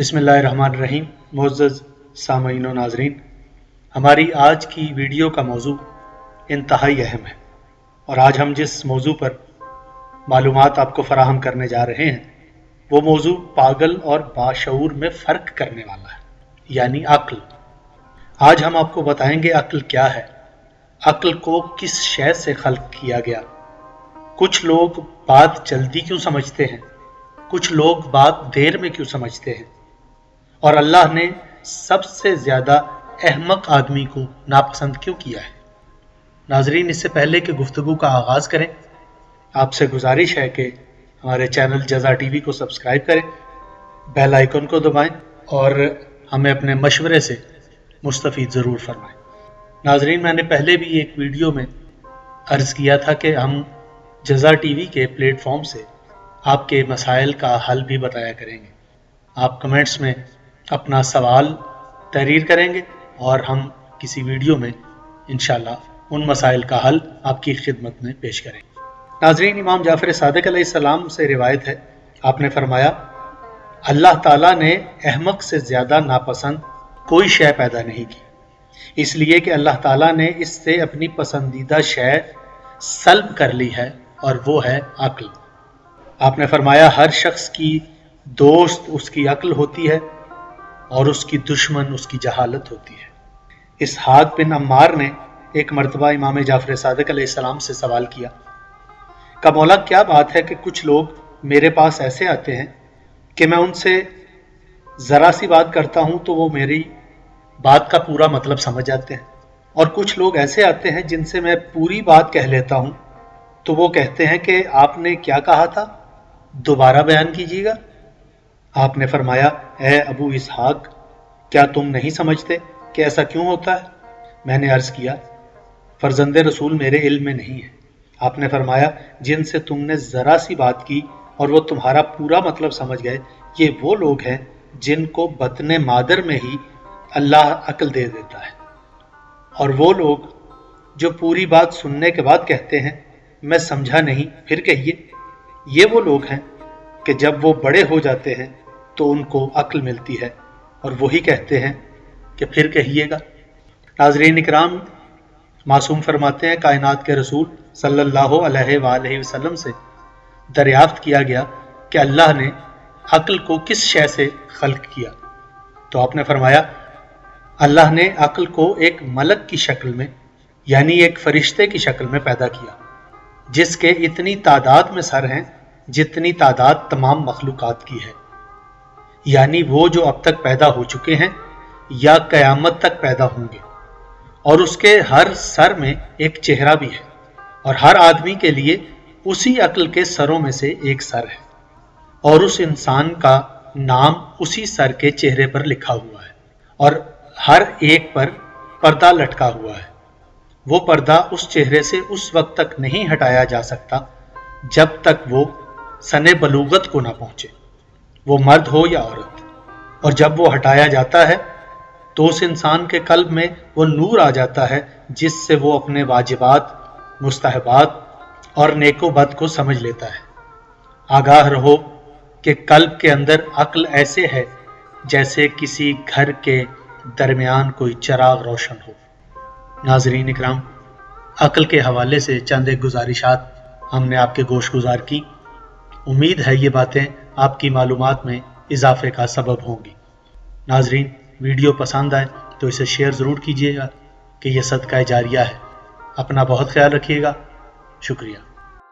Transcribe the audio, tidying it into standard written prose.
बिस्मिल्लाहिर्रहमानिर्रहीम। मुअज़्ज़ज़ सामईन व नाज़रीन, हमारी आज की वीडियो का मौजू इंतहाई अहम है और आज हम जिस मौजू पर मालूमात आपको फराहम करने जा रहे हैं वो मौजू पागल और बाशऊर में फ़र्क करने वाला है, यानी अक्ल। आज हम आपको बताएंगे अक्ल क्या है, अक्ल को किस शय से खल्क किया गया। कुछ लोग बात जल्दी क्यों समझते हैं, कुछ लोग बात देर में क्यों समझते हैं, और अल्लाह ने सबसे ज़्यादा अहमक आदमी को नापसंद क्यों किया है। नाजरीन, इससे पहले कि गुफ्तगू का आगाज़ करें, आपसे गुजारिश है कि हमारे चैनल जज़ा टीवी को सब्सक्राइब करें, बेल आइकन को दबाएं और हमें अपने मशवरे से मुस्तफ़ीद ज़रूर फरमाएं। नाजरीन, मैंने पहले भी एक वीडियो में अर्ज़ किया था कि हम जज़ा टीवी के प्लेटफॉर्म से आपके मसाइल का हल भी बताया करेंगे। आप कमेंट्स में अपना सवाल तहरीर करेंगे और हम किसी वीडियो में इंशाअल्लाह उन मसाइल का हल आपकी खिदमत में पेश करेंगे। नाज़रीन, इमाम जाफ़र सादिक़ अलैहिस्सलाम से रिवायत है, आपने फरमाया, अल्लाह ताला ने अहमक से ज़्यादा नापसंद कोई शय पैदा नहीं की, इसलिए कि अल्लाह ताला ने इससे अपनी पसंदीदा शय सल्ब कर ली है और वो है अक्ल। आपने फरमाया, हर शख्स की दोस्त उसकी अक्ल होती है और उसकी दुश्मन उसकी जहालत होती है। इसहाक बिन अम्मार ने एक मरतबा इमाम जाफ़र सादिक़ अलैहिस्सलाम से सवाल किया, का मौला, क्या बात है कि कुछ लोग मेरे पास ऐसे आते हैं कि मैं उनसे ज़रा सी बात करता हूँ तो वो मेरी बात का पूरा मतलब समझ जाते हैं, और कुछ लोग ऐसे आते हैं जिनसे मैं पूरी बात कह लेता हूँ तो वो कहते हैं कि आपने क्या कहा था, दोबारा बयान कीजिएगा। आपने फरमाया, ए अबू इसहाक, क्या तुम नहीं समझते कि ऐसा क्यों होता है? मैंने अर्ज़ किया, फर्जंदे रसूल मेरे इल्म में नहीं है। आपने फरमाया, जिनसे तुमने ज़रा सी बात की और वो तुम्हारा पूरा मतलब समझ गए, ये वो लोग हैं जिनको बतने मादर में ही अल्लाह अक्ल दे देता है, और वो लोग जो पूरी बात सुनने के बाद कहते हैं मैं समझा नहीं, फिर कहिए, ये वो लोग हैं कि जब वो बड़े हो जाते हैं तो उनको अक्ल मिलती है और वही कहते हैं कि फिर कहिएगा। नाज़रीन इकराम, मासूम फरमाते हैं, कायनात के रसूल सल्लल्लाहु अलैहि वसल्लम से दरियाफ्त किया गया कि अल्लाह ने अक्ल को किस शय से खल्क किया, तो आपने फरमाया, अल्लाह ने अक्ल को एक मलक की शक्ल में, यानी एक फरिश्ते की शक्ल में पैदा किया, जिसके इतनी तादाद में सर हैं जितनी तादाद तमाम मखलूकात की है, यानी वो जो अब तक पैदा हो चुके हैं या क़यामत तक पैदा होंगे, और उसके हर सर में एक चेहरा भी है, और हर आदमी के लिए उसी अक्ल के सरों में से एक सर है, और उस इंसान का नाम उसी सर के चेहरे पर लिखा हुआ है, और हर एक पर पर्दा लटका हुआ है। वो पर्दा उस चेहरे से उस वक्त तक नहीं हटाया जा सकता जब तक वो सने बलूगत को ना पहुंचे, वो मर्द हो या औरत, और जब वो हटाया जाता है तो उस इंसान के कल्ब में वो नूर आ जाता है जिससे वो अपने वाजिबात, मुस्तहबात और नेको बद को समझ लेता है। आगाह रहो कि कल्ब के अंदर अक्ल ऐसे है जैसे किसी घर के दरमियान कोई चिराग रोशन हो। नाजरीन इकराम, अक्ल के हवाले से चंद एक गुजारिशात हमने आपके गोश गुजार की। उम्मीद है ये बातें आपकी मालूमात में इजाफे का सबब होंगी। नाजरीन, वीडियो पसंद आए तो इसे शेयर ज़रूर कीजिएगा कि यह सदका जारिया है। अपना बहुत ख्याल रखिएगा। शुक्रिया।